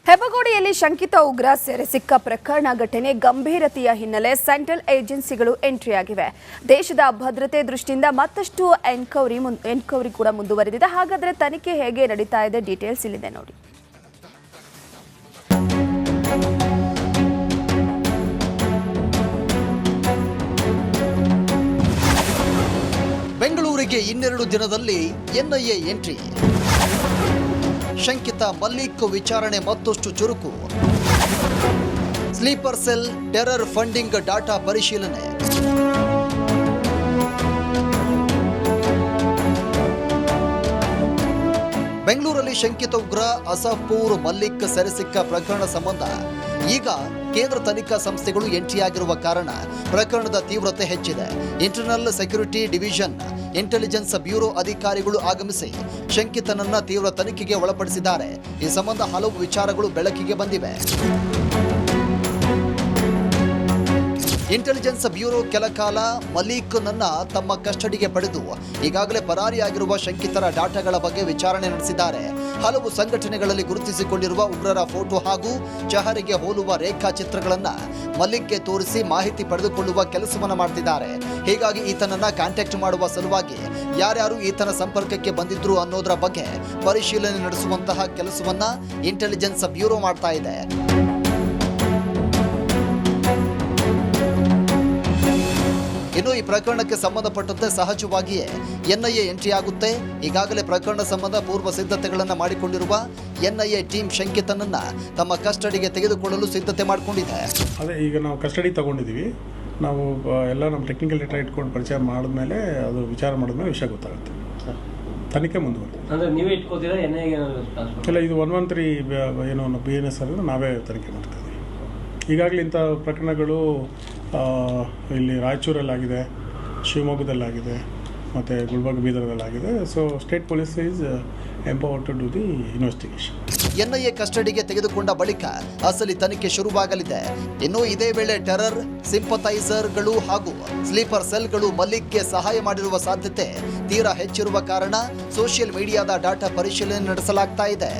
ಹೆಬ್ಬಗೋಡಿಯಲ್ಲಿ ಶಂಕಿತ ಉಗ್ರ ಸೆರೆ ಸಿಕ್ಕ ಪ್ರಕರಣ ಘಟನೆ ಗಂಭೀರತೆಯ ಹಿನ್ನೆಲೆ ಸೆಂಟ್ರಲ್ ಏಜೆನ್ಸಿಗಳು ಎಂಟ್ರಿಯಾಗಿವೆ. ದೇಶದ ಭದ್ರತೆ ದೃಷ್ಟಿಯಿಂದ ಮತ್ತಷ್ಟು ಎನ್ಕ್ವೈರಿ ಕೂಡ ಮುಂದುವರೆದಿದೆ. ಹಾಗಾದರೆ ತನಿಖೆ ಹೇಗೆ ನಡೀತಾ ಇದೆ, ಡೀಟೇಲ್ಸ್ ಇಲ್ಲಿದೆ ನೋಡಿ. ಬೆಂಗಳೂರಿಗೆ 2 ದಿನದಲ್ಲಿ ಎನ್ಐಎ ಎಂಟ್ರಿ. ಶಂಕಿತ ಮಲ್ಲಿಕ್ ವಿಚಾರಣೆ ಮತ್ತಷ್ಟು ಚುರುಕು. Sleeper cell terror funding data ಪರಿಶೀಲನೆ. ಬೆಂಗಳೂರಲ್ಲಿ ಶಂಕಿತ ಉಗ್ರ ಅಸಫ್ಪೂರ್ ಮಲ್ಲಿಕ್ ಸೆರೆಸಿಕ್ಕ ಪ್ರಕರಣ ಸಂಬಂಧ ಈಗ ಕೇಂದ್ರ ತನಿಖಾ ಸಂಸ್ಥೆಗಳು ಎಂಟ್ರಿಯಾಗಿರುವ ಕಾರಣ ಪ್ರಕರಣದ ತೀವ್ರತೆ ಹೆಚ್ಚಿದೆ. Internal security division intelligence bureau ಅಧಿಕಾರಿಗಳು ಆಗಮಿಸಿ ಶಂಕಿತನನ್ನ ತೀವ್ರ ತನಿಖೆಗೆ ಒಳಪಡಿಸಿದ್ದಾರೆ. ಈ ಸಂಬಂಧ ಹಲವು ವಿಚಾರಗಳು ಬೆಳಕಿಗೆ ಬಂದಿವೆ. ಇಂಟೆಲಿಜೆನ್ಸ್ ಬ್ಯೂರೋ ಕೆಲಕಾಲ ಮಲೀಕ್ನನ್ನ ತಮ್ಮ ಕಸ್ಟಡಿಗೆ ಪಡೆದು ಈಗಾಗಲೇ ಪರಾರಿಯಾಗಿರುವ ಶಂಕಿತರ ಡಾಟಾಗಳ ಬಗ್ಗೆ ವಿಚಾರಣೆ ನಡೆಸಿದ್ದಾರೆ. ಹಲವು ಸಂಘಟನೆಗಳಲ್ಲಿ ಗುರುತಿಸಿಕೊಂಡಿರುವ ಉಗ್ರರ ಫೋಟೋ ಹಾಗೂ ಚಹರೆಗೆ ಹೋಲುವ ರೇಖಾಚಿತ್ರಗಳನ್ನ ಮಲ್ಲಿಕ್ಗೆ ತೋರಿಸಿ ಮಾಹಿತಿ ಪಡೆದುಕೊಳ್ಳುವ ಕೆಲಸವನ್ನ ಮಾಡ್ತಿದ್ದಾರೆ. ಹೀಗಾಗಿ ಈತನನ್ನ ಕಾಂಟ್ಯಾಕ್ಟ್ ಮಾಡುವ ಸಲುವಾಗಿ ಯಾರ್ಯಾರು ಈತನ ಸಂಪರ್ಕಕ್ಕೆ ಬಂದಿದ್ರು ಅನ್ನೋದರ ಬಗ್ಗೆ ಪರಿಶೀಲನೆ ನಡೆಸುವಂತಹ ಕೆಲಸವನ್ನ ಇಂಟೆಲಿಜೆನ್ಸ್ ಬ್ಯೂರೋ ಮಾಡ್ತಾ ಇದೆ. ಇನ್ನು ಈ ಪ್ರಕರಣಕ್ಕೆ ಸಂಬಂಧಪಟ್ಟಂತೆ ಸಹಜವಾಗಿಯೇ ಎನ್ಐಎ ಎಂಟ್ರಿ ಆಗುತ್ತೆ. ಈಗಾಗಲೇ ಪ್ರಕರಣ ಸಂಬಂಧ ಪೂರ್ವ ಸಿದ್ಧತೆಗಳನ್ನು ಮಾಡಿಕೊಂಡಿರುವ ಎನ್ಐಎ ಟೀಮ್ ಶಂಕಿತನನ್ನ ತಮ್ಮ ಕಸ್ಟಡಿಗೆ ತೆಗೆದುಕೊಳ್ಳಲು ಸಿದ್ಧತೆ ಮಾಡಿಕೊಂಡಿದೆ. ಅದೇ ಈಗ ನಾವು ಕಸ್ಟಡಿ ತಗೊಂಡಿದ್ದೀವಿ. ನಾವು ಎಲ್ಲ ನಮ್ಮ ಟೆಕ್ನಿಕಲ್ ಡೇಟಾ ಇಟ್ಕೊಂಡು ಪರಿಚಯ ಮಾಡಿದ್ಮೇಲೆ ಅದು ವಿಚಾರ ಮಾಡಿದ್ಮೇಲೆ ವಿಷಯ ಗೊತ್ತಾಗುತ್ತೆ. ತನಿಖೆ ಮುಂದುವರೆದು ಇಲ್ಲ, ಇದು 113 ಏನೋ BNS ನಾವೇ ತನಿಖೆ ಮಾಡ್ತಾ ಇದ್ದೀವಿ. ಈಗಾಗಲೇ ಇಂಥ ಪ್ರಕರಣಗಳು ಇಲ್ಲಿ ರಾಯಚೂರಲ್ಲಾಗಿದೆ, ಶಿವಮೊಗ್ಗದಲ್ಲಾಗಿದೆ ಮತ್ತು ಗುಲ್ಬರ್ಗ ಬೀದರ್ದಲ್ಲಾಗಿದೆ. So state police is empowered to do the investigation. NIA ಕಸ್ಟಡಿಗೆ ತೆಗೆದುಕೊಂಡ ಬಳಿಕ ಅಸಲಿ ತನಿಖೆ ಶುರುವಾಗಲಿದೆ. ಇನ್ನು ಇದೇ ವೇಳೆ ಟೆರರ್ ಸಿಂಪಥೈಸರ್ಗಳು ಹಾಗೂ ಸ್ಲೀಪರ್ ಸೆಲ್ಗಳು ಮಲ್ಲಿಕ್ಗೆ ಸಹಾಯ ಮಾಡಿರುವ ಸಾಧ್ಯತೆ ತೀರಾ ಹೆಚ್ಚಿರುವ ಕಾರಣ ಸೋಷಿಯಲ್ ಮೀಡಿಯಾದ ಡಾಟಾ ಪರಿಶೀಲನೆ ನಡೆಸಲಾಗ್ತಾ ಇದೆ.